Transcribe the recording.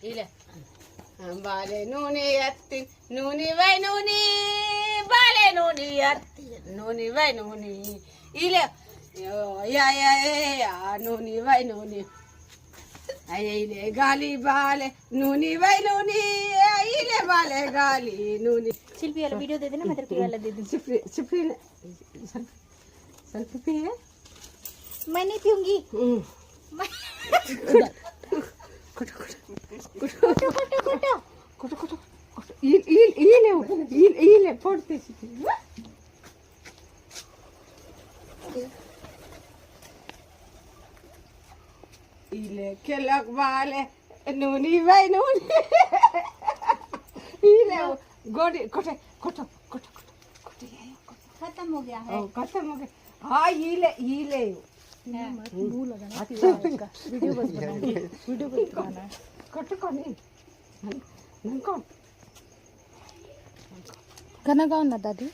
इले बाले नूनी अत्ती नूनी वै नूनी बाले नूनी अत्ती नूनी वै नूनी इले या नूनी वै नूनी इले गाली बाले नूनी वै नूनी इले बाले गाली नूनी शिल्पी वाला वीडियो दे देना, मैं तेरे को वाला दे दूंगी। शिल्पी सेल्फी पी है, मैं नहीं पीऊंगी। ile porte ile kelak vale nuni vai nuni ile godi kote koto koto koto kote खत्म हो गया है। खत्म हो गया। हाँ ile मुंह लगाना इसका वीडियो बस बनाना है। koto koni नंकन गाना गाओ ना दादी।